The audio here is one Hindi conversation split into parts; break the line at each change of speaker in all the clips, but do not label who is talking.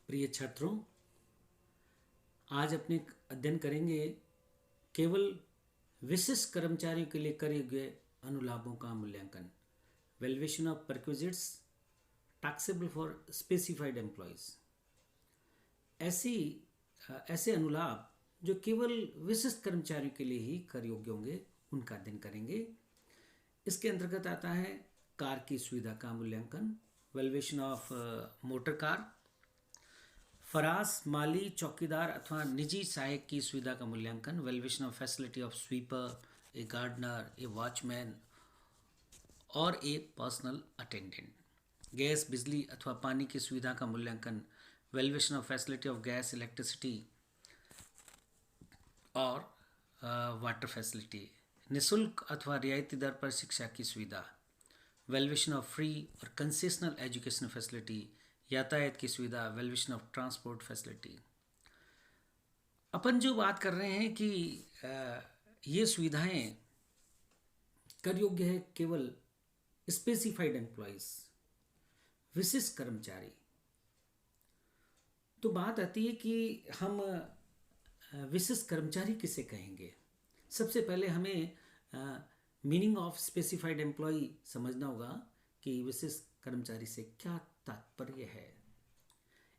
प्रिय छात्रों, आज अपने अध्ययन करेंगे केवल विशिष्ट कर्मचारियों के लिए करे गए अनुलाभों का मूल्यांकन। Valuation of perquisites taxable for specified employees. ऐसे अनुलाभ जो केवल विशिष्ट कर्मचारियों के लिए ही कर योग्य होंगे, उनका अध्ययन करेंगे। इसके अंतर्गत आता है कार की सुविधा का मूल्यांकन, वैल्यूएशन ऑफ मोटर कार, फरास, माली, चौकीदार अथवा निजी सहायक की सुविधा का मूल्यांकन, valuation of facility of sweeper, a gardener, a watchman और ए पर्सनल अटेंडेंट, गैस, बिजली अथवा पानी की सुविधा का मूल्यांकन, valuation of facility of gas, electricity और वाटर फैसिलिटी, निःशुल्क अथवा रियायती दर पर शिक्षा की सुविधा, वैल्यूएशन ऑफ फ्री और कंसेशनल एजुकेशन फैसिलिटी, यातायात की सुविधा, वैल्यूएशन ऑफ ट्रांसपोर्ट फैसिलिटी। अपन जो बात कर रहे हैं कि ये सुविधाएं कर योग्य है केवल स्पेसिफाइड एम्प्लॉयज, विशिष्ट कर्मचारी। तो बात आती है कि हम विशिष्ट कर्मचारी किसे कहेंगे। सबसे पहले हमें मीनिंग ऑफ स्पेसिफाइड एम्प्लॉय समझना होगा कि विशिष्ट कर्मचारी से क्या तात्पर्य है।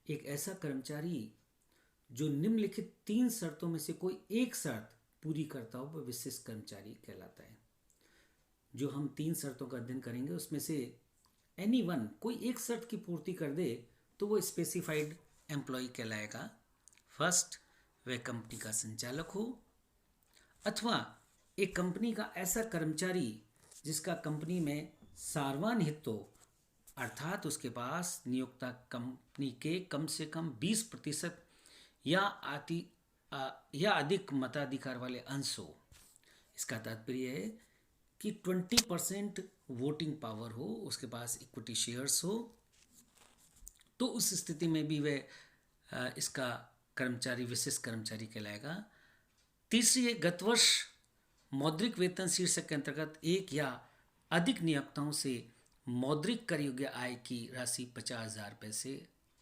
एक ऐसा कर्मचारी जो निम्नलिखित 3 शर्तों में से कोई एक शर्त पूरी करता हो वह विशिष्ट कर्मचारी कहलाता है। जो हम 3 शर्तों का अध्ययन करेंगे उसमें से एनी वन, कोई एक शर्त की पूर्ति कर दे तो वो स्पेसिफाइड एम्प्लॉय कहलाएगा। फर्स्ट, वह कंपनी का संचालक हो अथवा एक कंपनी का ऐसा कर्मचारी जिसका कंपनी में सार्वजनिक हित हो, अर्थात उसके पास नियोक्ता कंपनी के कम से कम 20% या अधिक मताधिकार वाले अंश हो। इसका तात्पर्य है कि 20% वोटिंग पावर हो, उसके पास इक्विटी शेयर्स हो, तो उस स्थिति में भी वह इसका कर्मचारी विशिष्ट कर्मचारी कहलाएगा। तीसरी है, गत वर्ष मौद्रिक वेतन शीर्षक के अंतर्गत एक या अधिक नियोक्ताओं से मौद्रिक कर योग्य आय की राशि 50,000 रुपये से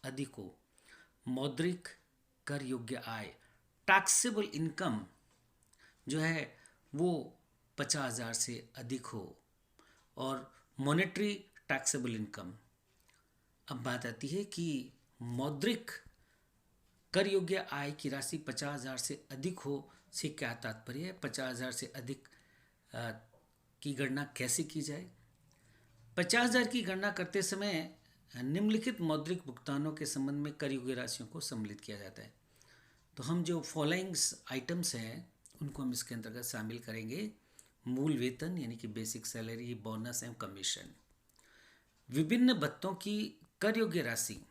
अधिक हो। मौद्रिक कर योग्य आय, टैक्सेबल इनकम जो है वो 50,000 से अधिक हो। और मॉनेटरी टैक्सेबल इनकम, अब बात आती है कि मौद्रिक कर योग्य आय की राशि 50,000 से अधिक हो से क्या तात्पर्य है। 50,000 से अधिक की गणना कैसे की जाए। 50,000 की गणना करते समय निम्नलिखित मौद्रिक भुगतानों के संबंध में कर योग्य राशियों को सम्मिलित किया जाता है। तो हम जो फॉलोइंग्स आइटम्स हैं उनको हम इसके अंतर्गत शामिल करेंगे। मूल वेतन यानी कि बेसिक सैलरी, बोनस एवं कमीशन, विभिन्न भत्तों की कर योग्य राशि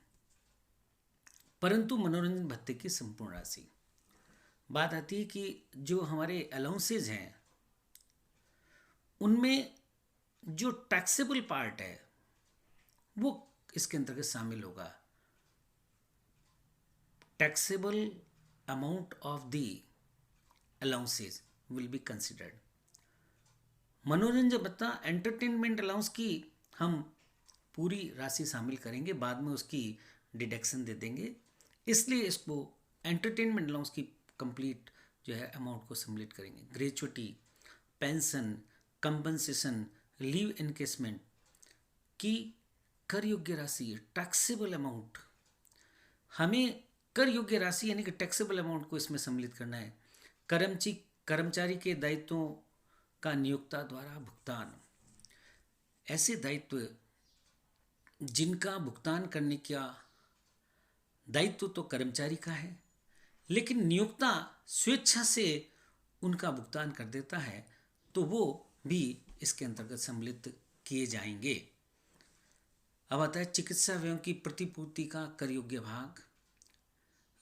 परंतु मनोरंजन भत्ते की संपूर्ण राशि। बात आती है कि जो हमारे अलाउंसेज हैं उनमें जो टैक्सेबल पार्ट है वो इसके अंतर्गत शामिल होगा। Taxable amount of the allowances will be considered. मनोरंजन भत्ता, एंटरटेनमेंट अलाउंस की हम पूरी राशि शामिल करेंगे, बाद में उसकी डिडक्शन दे देंगे, इसलिए इसको एंटरटेनमेंट अलाउंस की कंप्लीट जो है अमाउंट को सम्मिलित करेंगे। Gratuity, pension, compensation, leave encashment की कर योग्य राशि, टैक्सेबल अमाउंट, हमें कर योग्य राशि यानी कि टैक्सेबल अमाउंट को इसमें सम्मिलित करना है। कर्मचारी के दायित्वों का नियोक्ता द्वारा भुगतान, ऐसे दायित्व जिनका भुगतान करने का दायित्व तो कर्मचारी का है लेकिन नियोक्ता स्वेच्छा से उनका भुगतान कर देता है, तो वो भी इसके अंतर्गत सम्मिलित किए जाएंगे। अब आता है चिकित्सा व्ययों की प्रतिपूर्ति का कर योग्य भाग,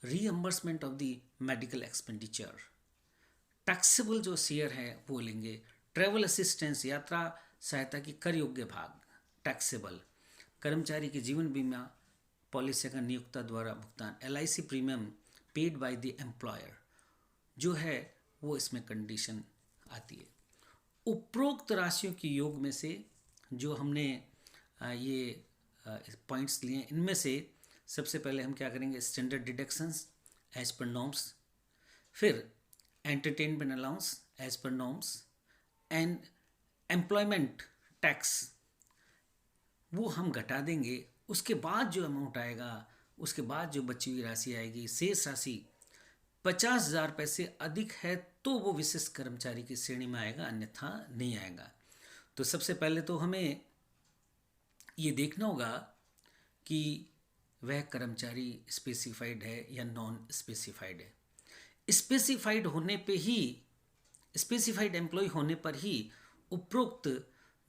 reimbursement of the medical expenditure, taxable जो शेयर है वो लेंगे। ट्रैवल असिस्टेंस, यात्रा सहायता की कर योग्य भाग टैक्सेबल। कर्मचारी के जीवन बीमा पॉलिसी का नियोक्ता द्वारा भुगतान, LIC premium paid by the employer जो है वो इसमें कंडीशन आती है। उपरोक्त राशियों की योग में से जो हमने ये पॉइंट्स लिए, इनमें से सबसे पहले हम क्या करेंगे, standard deductions as per norms, फिर entertainment allowance as per norms and employment tax वो हम घटा देंगे। उसके बाद जो अमाउंट आएगा, उसके बाद जो बची हुई राशि आएगी, शेष राशि 50,000 रुपये से अधिक है तो वो विशिष्ट कर्मचारी की श्रेणी में आएगा, अन्यथा नहीं आएगा। तो सबसे पहले तो हमें ये देखना होगा कि वह कर्मचारी स्पेसिफाइड है या नॉन स्पेसिफाइड है। स्पेसिफाइड होने पे ही, स्पेसिफाइड एम्प्लॉय होने पर ही उपरोक्त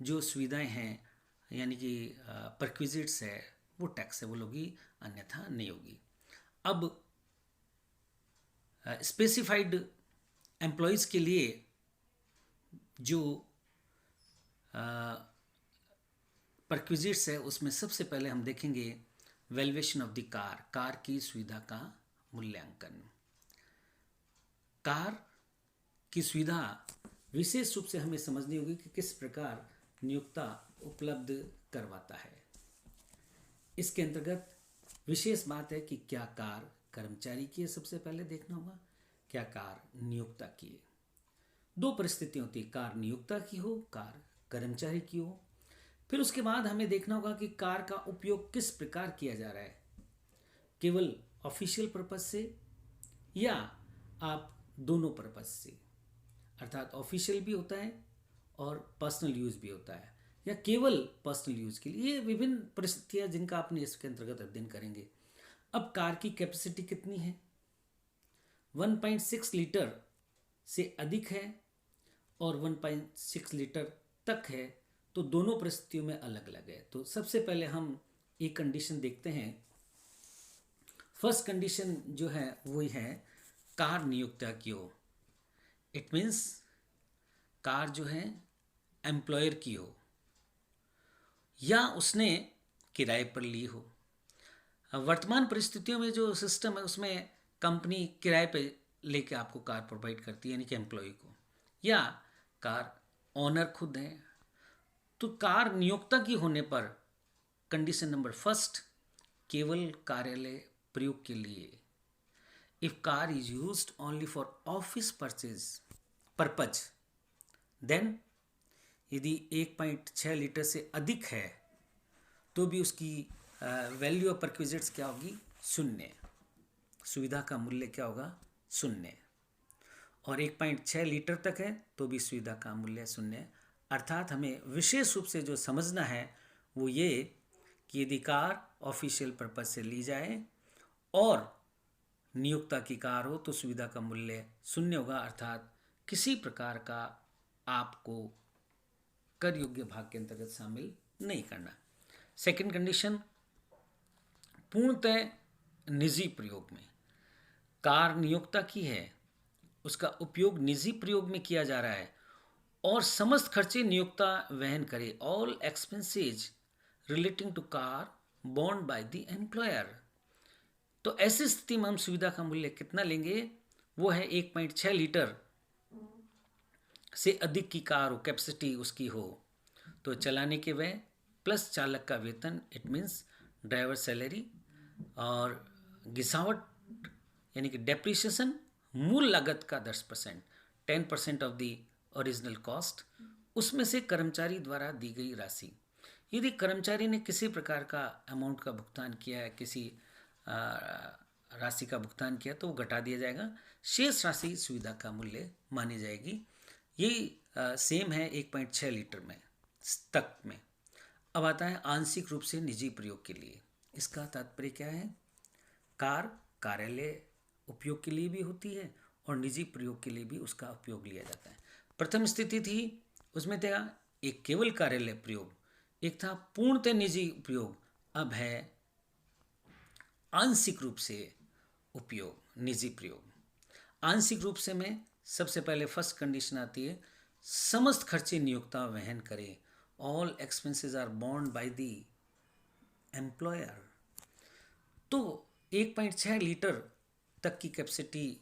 जो सुविधाएं हैं यानी कि परक्विजिट्स है वो टैक्सेबल होगी, अन्यथा नहीं होगी। अब स्पेसिफाइड एम्प्लॉयज़ के लिए जो परक्विजिट्स है उसमें सबसे पहले हम देखेंगे valuation of the car, car की सुविधा का मूल्यांकन। कार की सुविधा विशेष रूप से हमें समझनी होगी कि किस प्रकार नियोक्ता उपलब्ध करवाता है। इसके अंतर्गत विशेष बात है कि क्या कार कर्मचारी की है, सबसे पहले देखना होगा, क्या कार नियोक्ता की है। दो परिस्थितियां होती है, कार नियोक्ता की हो, कार कर्मचारी की हो। फिर उसके बाद हमें देखना होगा कि कार का उपयोग किस प्रकार किया जा रहा है, केवल ऑफिशियल पर्पस से या आप दोनों पर्पस से, अर्थात ऑफिशियल भी होता है और पर्सनल यूज भी होता है, या केवल पर्सनल यूज के लिए। ये विभिन्न परिस्थितियां जिनका आपने इसके अंतर्गत अध्ययन करेंगे। अब कार की कैपेसिटी कितनी है, 1.6 लीटर से अधिक है और 1.6 लीटर तक है, तो दोनों परिस्थितियों में अलग अलग है। तो सबसे पहले हम एक कंडीशन देखते हैं। फर्स्ट कंडीशन जो है वही है कार नियोक्ता की हो। इट मीन्स कार जो है एम्प्लॉयर की हो या उसने किराए पर ली हो। वर्तमान परिस्थितियों में जो सिस्टम है उसमें कंपनी किराए पे लेके आपको कार प्रोवाइड करती है, यानी कि एम्प्लॉय को, या कार ओनर खुद है। तो कार नियोक्ता की होने पर कंडीशन नंबर फर्स्ट, केवल कार्यालय प्रयोग के लिए। If car is used only for office purchase purpose, then यदि 1.6 लीटर से अधिक है तो भी उसकी वैल्यू ऑफ परक्विजिट्स क्या होगी, शून्य। सुविधा का मूल्य क्या होगा, शून्य। और 1.6 लीटर तक है तो भी सुविधा का मूल्य शून्य। अर्थात हमें विशेष रूप से जो समझना है वो ये कि यदि कार ऑफिशियल पर्पज से ली जाए और नियोक्ता की कार हो तो सुविधा का मूल्य शून्य होगा, अर्थात किसी प्रकार का आपको कर योग्य भाग के अंतर्गत शामिल नहीं करना। सेकंड कंडीशन, पूर्णतः निजी प्रयोग में। कार नियोक्ता की है, उसका उपयोग निजी प्रयोग में किया जा रहा है और समस्त खर्चे नियोक्ता वहन करे। All expenses relating to car borne by the employer. तो ऐसी स्थिति में हम सुविधा का मूल्य कितना लेंगे, वो है 1.6 लीटर से अधिक की कार हो, कैपेसिटी उसकी हो, तो चलाने के व्यय प्लस चालक का वेतन, इट मीन्स ड्राइवर सैलरी, और गिसावट यानी कि डेप्रिसिएशन, मूल लागत का 10%, 10% ऑफ द ओरिजिनल कॉस्ट, उसमें से कर्मचारी द्वारा दी गई राशि। यदि कर्मचारी ने किसी प्रकार का अमाउंट का भुगतान किया है, किसी राशि का भुगतान किया तो वो घटा दिया जाएगा, शेष राशि सुविधा का मूल्य मानी जाएगी। यही सेम है 1.6 लीटर में तक में। अब आता है आंशिक रूप से निजी प्रयोग के लिए। इसका तात्पर्य क्या है, कार कार्यालय उपयोग के लिए भी होती है और निजी प्रयोग के लिए भी उसका उपयोग लिया जाता है। प्रथम स्थिति थी उसमें था एक केवल कार्यालय प्रयोग, एक था पूर्णतः निजी उपयोग, अब है आंशिक रूप से उपयोग, निजी प्रयोग। आंशिक रूप से में सबसे पहले फर्स्ट कंडीशन आती है, समस्त खर्चे नियोक्ता वहन करे। All expenses are borne by the employer. तो 1.6 लीटर तक की कैपेसिटी,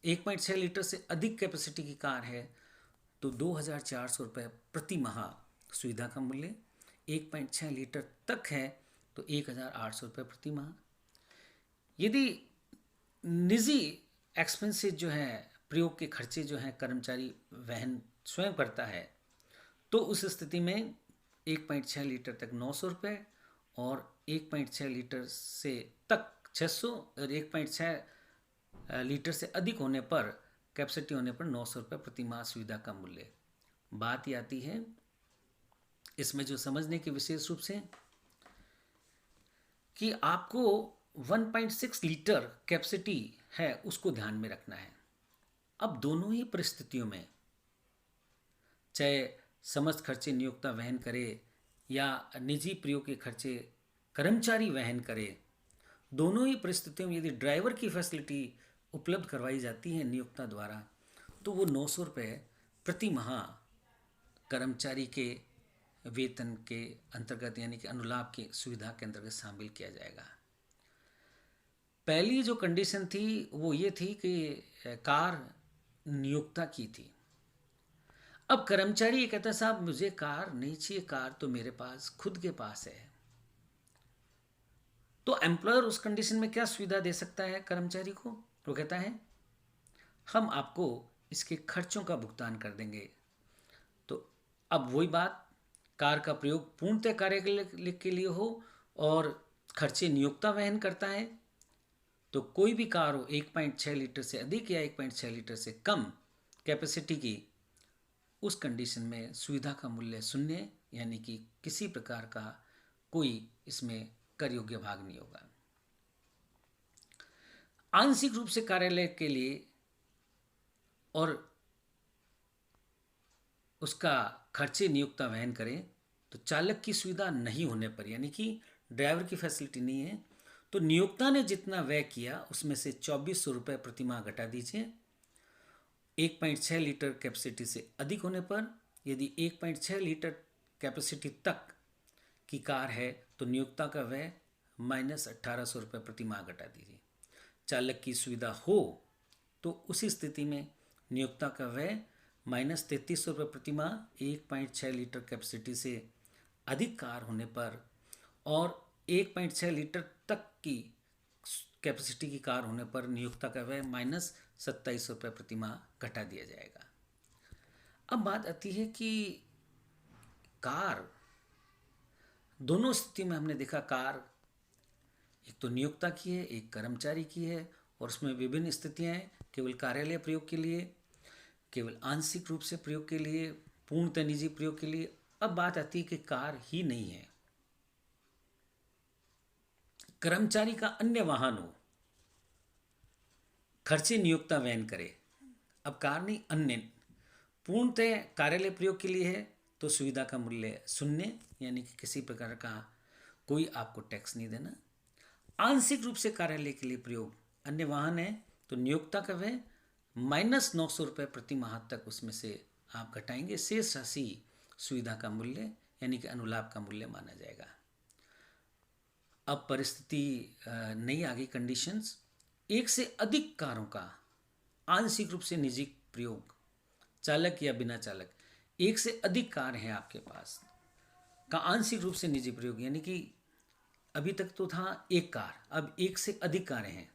1.6 लीटर से अधिक कैपेसिटी की कार है तो 2,400 रुपये प्रति माह सुविधा का मूल्य, 1.6 लीटर तक है तो 1,800 रुपये प्रति माह। यदि निजी एक्सपेंसेस जो है, प्रयोग के खर्चे जो हैं कर्मचारी वहन स्वयं करता है, तो उस स्थिति में 1.6 लीटर तक 900 रुपये और 1.6 लीटर से तक 600 और 1.6 लीटर से अधिक होने पर, कैपेसिटी होने पर 900 रुपये प्रति माह सुविधा का मूल्य। बात ही आती है इसमें जो समझने की विशेष रूप से कि आपको 1.6 लीटर कैपेसिटी है उसको ध्यान में रखना है। अब दोनों ही परिस्थितियों में, चाहे समस्त खर्चे नियोक्ता वहन करे या निजी प्रयोग के खर्चे कर्मचारी वहन करे, दोनों ही परिस्थितियों में यदि ड्राइवर की फैसिलिटी उपलब्ध करवाई जाती है नियोक्ता द्वारा, तो वो 900 रुपये प्रति माह कर्मचारी के वेतन के अंतर्गत यानी कि अनुलाभ की सुविधा के अंतर्गत शामिल किया जाएगा। पहली जो कंडीशन थी वो ये थी कि कार नियोक्ता की थी। अब कर्मचारी ये कहता है साहब मुझे कार नहीं चाहिए, कार तो मेरे पास खुद के पास है। तो एम्प्लॉयर उस कंडीशन में क्या सुविधा दे सकता है कर्मचारी को? वो कहता है हम आपको इसके खर्चों का भुगतान कर देंगे। तो अब वही बात, कार का प्रयोग पूर्णतः कार्य के लिए हो और खर्चे नियोक्ता वहन करता है, तो कोई भी कार हो 1.6 लीटर से अधिक या 1.6 लीटर से कम कैपेसिटी की, उस कंडीशन में सुविधा का मूल्य शून्य, यानी कि किसी प्रकार का कोई इसमें कर योग्य भाग नहीं होगा। आंशिक रूप से कार्यालय के लिए और उसका खर्चे नियोक्ता वहन करें तो चालक की सुविधा नहीं होने पर, यानी कि ड्राइवर की फैसिलिटी नहीं है, तो नियोक्ता ने जितना व्यय किया उसमें से 2400 रुपये प्रति माह घटा दीजिए। 1.6 लीटर कैपेसिटी से अधिक होने पर, यदि 1.6 लीटर कैपेसिटी तक की कार है तो नियोक्ता का व्यय -1800 रुपये प्रति माह घटा दीजिए। चालक की सुविधा हो तो उसी स्थिति में नियोक्ता का व्यय -3300 रुपये प्रति माह 1.6 लीटर कैपेसिटी से अधिक कार होने पर, और 1.6 लीटर तक की कैपेसिटी की कार होने पर नियोक्ता का व्यय -2700 रुपये प्रति माह घटा दिया जाएगा। अब बात आती है कि कार, दोनों स्थिति में हमने देखा कार एक तो नियोक्ता की है, एक कर्मचारी की है, और उसमें विभिन्न स्थितियां हैं, केवल कार्यालय प्रयोग के लिए, केवल आंशिक रूप से प्रयोग के लिए, पूर्णतः निजी प्रयोग के लिए। अब बात आती है कि कार ही नहीं है, कर्मचारी का अन्य वाहन हो, खर्चे नियोक्ता वहन करे। अब कार नहीं, अन्य पूर्णतः कार्यालय प्रयोग के लिए है तो सुविधा का मूल्य शून्य, यानी कि किसी प्रकार का कोई आपको टैक्स नहीं देना। आंशिक रूप से कार्यालय के लिए प्रयोग अन्य वाहन है तो नियोक्ता का व्यय -900 रुपये प्रति माह तक उसमें से आप घटाएंगे, शेष राशि सुविधा का मूल्य यानी कि अनुलाभ का मूल्य माना जाएगा। अब परिस्थिति नई आ गई, कंडीशंस। एक से अधिक कारों का आंशिक रूप से निजी प्रयोग, चालक या बिना चालक, एक से अधिक कार हैं आपके पास का आंशिक रूप से निजी प्रयोग, यानी कि अभी तक तो था एक कार, अब एक से अधिक कारें हैं।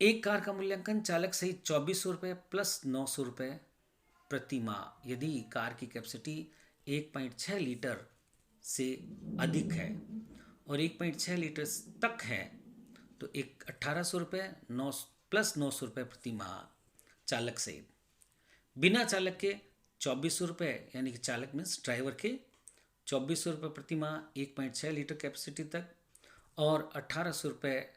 एक कार का मूल्यांकन चालक सहित 2400 रुपये प्लस 900 रुपये प्रति माह, यदि कार की कैपेसिटी 1.6 लीटर से अधिक है और 1.6 लीटर तक है तो 1800 रुपये प्लस 900 रुपये प्रति माह चालक सहित। बिना चालक के 2400 रुपये, यानी कि चालक मीन्स ड्राइवर के 2400 रुपये प्रति माह 1.6 लीटर कैपेसिटी तक, और 1800 रुपये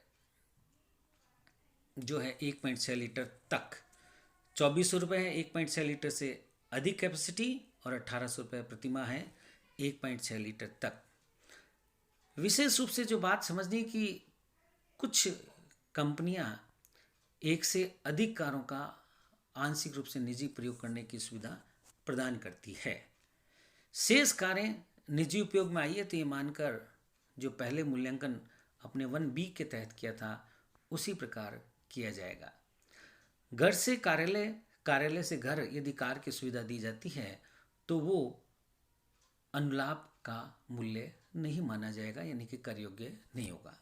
जो है 1.6 लीटर तक। 2400 रुपये है 1.6 लीटर से अधिक कैपेसिटी, और 1800 रुपये प्रति माह है 1.6 लीटर तक। विशेष रूप से जो बात समझनी कि कुछ कंपनियां एक से अधिक कारों का आंशिक रूप से निजी प्रयोग करने की सुविधा प्रदान करती है। शेष कारें निजी उपयोग में आई है तो ये मानकर जो पहले मूल्यांकन अपने 1B के तहत किया था उसी प्रकार किया जाएगा। घर से कार्यालय, कार्यालय से घर यदि कार की सुविधा दी जाती है तो वो अनुलाभ का मूल्य नहीं माना जाएगा, यानी कि कर योग्य नहीं होगा।